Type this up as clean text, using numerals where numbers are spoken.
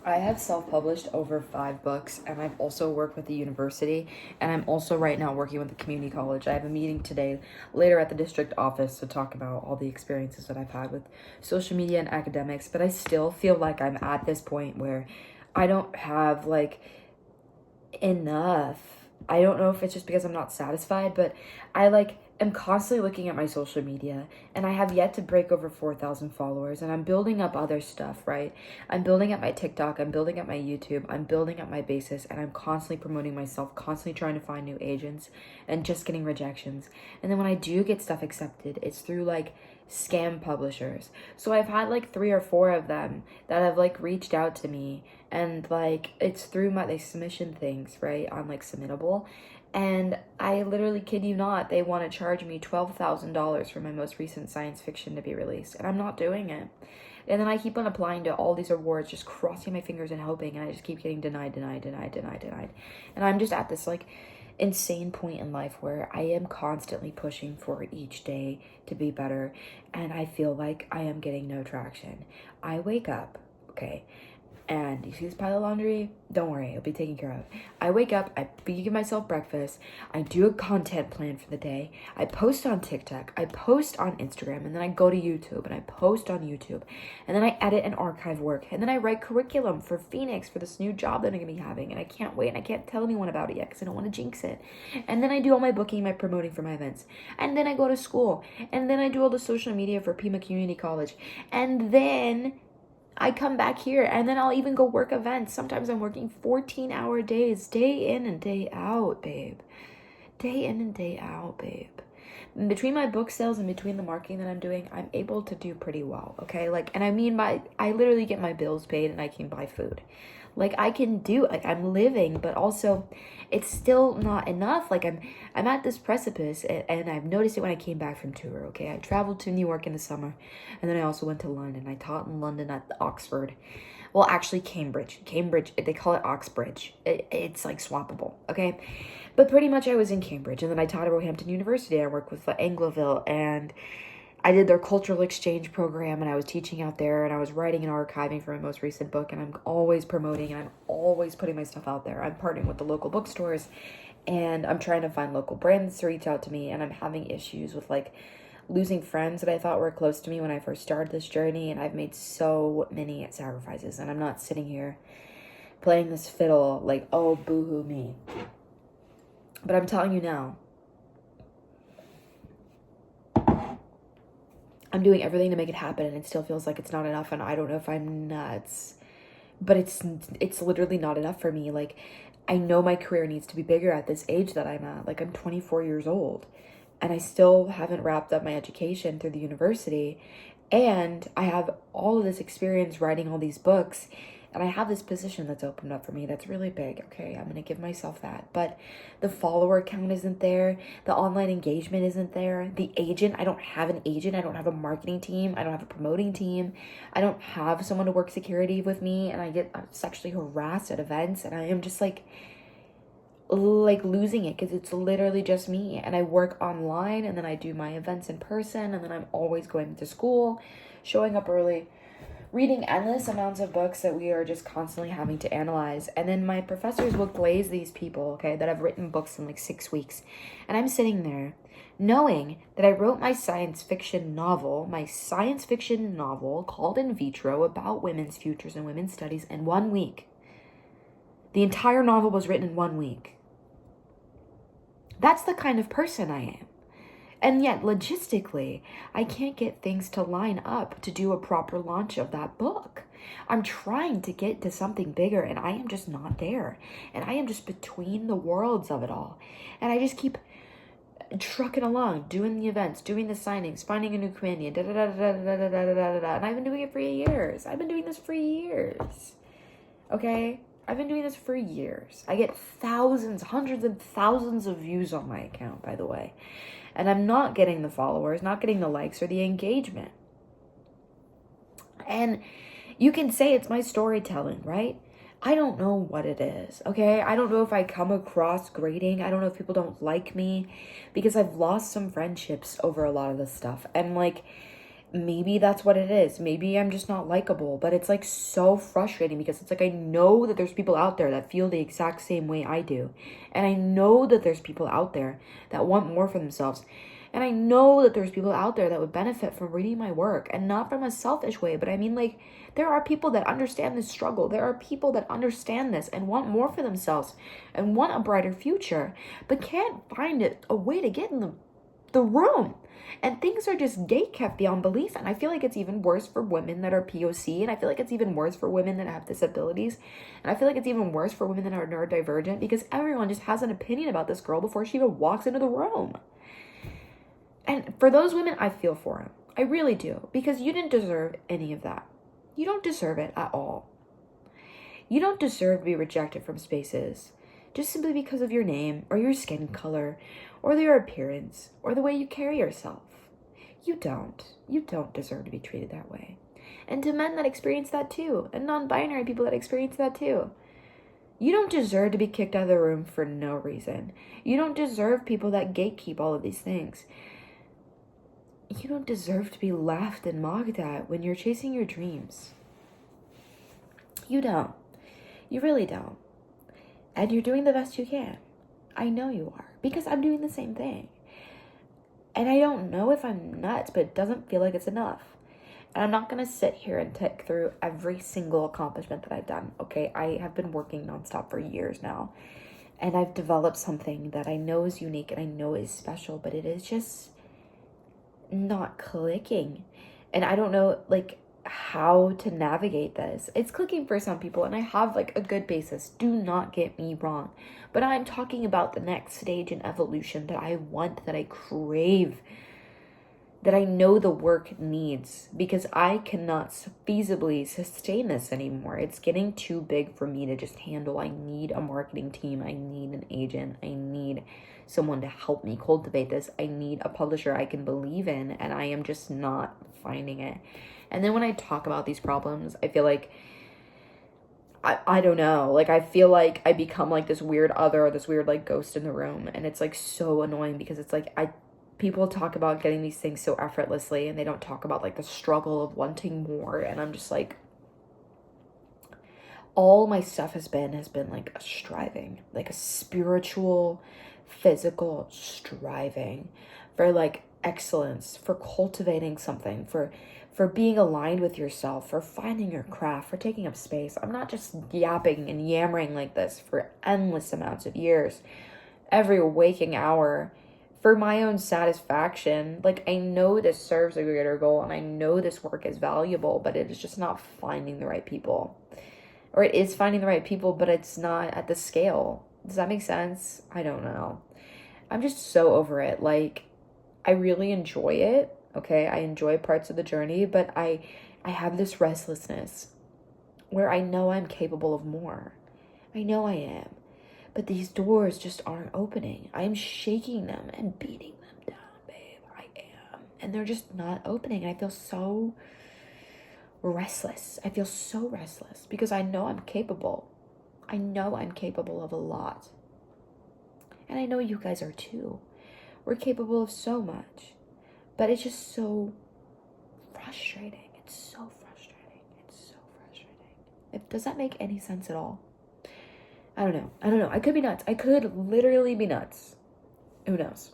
I have self-published over 5 books, and I've also worked with the university, and I'm also right now working with the community college. I have a meeting today later at the district office to talk about all the experiences that I've had with social media and academics, but I still feel like I'm at this point where I don't have like enough. I don't know if it's just because I'm not satisfied, but I am constantly looking at my social media, and I have yet to break over 4,000 followers, and I'm building up other stuff, right? I'm building up my TikTok, I'm building up my YouTube, I'm building up my basis, and I'm constantly promoting myself, constantly trying to find new agents and just getting rejections. And then when I do get stuff accepted, it's through like scam publishers. So I've had like 3 or 4 of them that have like reached out to me, and like it's through my like submission things, right, on like Submittable. And I literally kid you not, they want to charge me $12,000 for my most recent science fiction to be released, and I'm not doing it. And then I keep on applying to all these awards, just crossing my fingers and hoping, and I just keep getting denied, denied, denied, denied, denied. And I'm just at this like insane point in life where I am constantly pushing for each day to be better, and I feel like I am getting no traction. I wake up, okay, and you see this pile of laundry? Don't worry, it'll be taken care of. I wake up, I give myself breakfast, I do a content plan for the day, I post on TikTok, I post on Instagram, and then I go to YouTube and I post on YouTube, and then I edit and archive work, and then I write curriculum for Phoenix for this new job that I'm gonna be having, and I can't wait, and I can't tell anyone about it yet because I don't want to jinx it. And then I do all my booking, my promoting for my events, and then I go to school, and then I do all the social media for Pima Community College, and then I come back here, and then I'll even go work events. Sometimes I'm working 14-hour days, day in and day out, babe. Day in and day out, babe. And between my book sales and between the marketing that I'm doing, I'm able to do pretty well, okay? Like, and I mean, I literally get my bills paid and I can buy food. Like, I can do, like, I'm living, but also it's still not enough. Like, I'm at this precipice, and I've noticed it when I came back from tour, okay? I traveled to New York in the summer, and then I also went to London. I taught in London at Oxford. Well, actually, Cambridge. Cambridge, they call it Oxbridge. It's like swappable, okay? But pretty much I was in Cambridge, and then I taught at Roehampton University. I worked with Angloville, and I did their cultural exchange program, and I was teaching out there, and I was writing and archiving for my most recent book, and I'm always promoting, and I'm always putting my stuff out there. I'm partnering with the local bookstores, and I'm trying to find local brands to reach out to me, and I'm having issues with like losing friends that I thought were close to me when I first started this journey, and I've made so many sacrifices, and I'm not sitting here playing this fiddle like, oh, boo-hoo me. But I'm telling you now, I'm doing everything to make it happen, and it still feels like it's not enough, and I don't know if I'm nuts, but it's literally not enough for me. Like, I know my career needs to be bigger at this age that I'm at. Like, I'm 24 years old, and I still haven't wrapped up my education through the university, and I have all of this experience writing all these books, and I have this position that's opened up for me that's really big, okay? I'm going to give myself that. But the follower count isn't there. The online engagement isn't there. The agent, I don't have an agent. I don't have a marketing team. I don't have a promoting team. I don't have someone to work security with me, and I get sexually harassed at events, and I am just like losing it because it's literally just me, and I work online, and then I do my events in person, and then I'm always going to school, showing up early, reading endless amounts of books that we are just constantly having to analyze. And then my professors will glaze these people, okay, that have written books in like 6 weeks. And I'm sitting there knowing that I wrote my science fiction novel called In Vitro about women's futures and women's studies in 1 week. The entire novel was written in 1 week. That's the kind of person I am. And yet, logistically, I can't get things to line up to do a proper launch of that book. I'm trying to get to something bigger, and I am just not there. And I am just between the worlds of it all. And I just keep trucking along, doing the events, doing the signings, finding a new companion, da-da-da-da-da-da-da-da-da-da. And I've been doing it for years. I've been doing this for years. Okay? I've been doing this for years. I get thousands, hundreds and thousands of views on my account, by the way. And I'm not getting the followers, not getting the likes or the engagement. And you can say it's my storytelling, right? I don't know what it is, okay? I don't know if I come across grating. I don't know if people don't like me because I've lost some friendships over a lot of this stuff. And like, maybe that's what it is. Maybe I'm just not likable, but it's like so frustrating because it's like I know that there's people out there that feel the exact same way I do. And I know that there's people out there that want more for themselves. And I know that there's people out there that would benefit from reading my work, and not from a selfish way, but I mean, like, there are people that understand this struggle. There are people that understand this and want more for themselves and want a brighter future, but can't find a way to get in the room. And things are just gatekept beyond belief. And I feel like it's even worse for women that are POC. And I feel like it's even worse for women that have disabilities. And I feel like it's even worse for women that are neurodivergent, because everyone just has an opinion about this girl before she even walks into the room. And for those women, I feel for them. I really do. Because you didn't deserve any of that. You don't deserve it at all. You don't deserve to be rejected from spaces just simply because of your name or your skin color or your appearance or the way you carry yourself. You don't. You don't deserve to be treated that way. And to men that experience that too, and non-binary people that experience that too. You don't deserve to be kicked out of the room for no reason. You don't deserve people that gatekeep all of these things. You don't deserve to be laughed and mocked at when you're chasing your dreams. You don't. You really don't. And you're doing the best you can. I know you are, because I'm doing the same thing. And I don't know if I'm nuts, but it doesn't feel like it's enough. And I'm not going to sit here and tick through every single accomplishment that I've done, okay? I have been working nonstop for years now. And I've developed something that I know is unique and I know is special, but it is just not clicking. And I don't know, like, how to navigate this. It's clicking for some people, and I have like a good basis. Do not get me wrong. But I'm talking about the next stage in evolution that I want, that I crave, that I know the work needs, because I cannot feasibly sustain this anymore. It's getting too big for me to just handle. I need a marketing team. I need an agent. I need someone to help me cultivate this. I need a publisher I can believe in, and I am just not finding it. And then when I talk about these problems, I feel like, I don't know, like, I feel like I become like this weird other, this weird like ghost in the room. And it's like so annoying, because it's like, people talk about getting these things so effortlessly, and they don't talk about like the struggle of wanting more. And I'm just like, all my stuff has been like a striving, like a spiritual, physical striving for like excellence, for cultivating something, for being aligned with yourself, for finding your craft, for taking up space. I'm not just yapping and yammering like this for endless amounts of years, every waking hour, for my own satisfaction. Like, I know this serves a greater goal, and I know this work is valuable, but it is just not finding the right people. Or it is finding the right people, but it's not at the scale. Does that make sense? I don't know. I'm just so over it. Like, I really enjoy it. Okay, I enjoy parts of the journey, but I have this restlessness where I know I'm capable of more. I know I am. But these doors just aren't opening. I'm shaking them and beating them down, babe. I am. And they're just not opening. I feel so restless. I feel so restless because I know I'm capable. I know I'm capable of a lot. And I know you guys are too. We're capable of so much. But it's just so frustrating. It's so frustrating. It's so frustrating. Does that make any sense at all? I don't know. I could be nuts. I could literally be nuts. Who knows?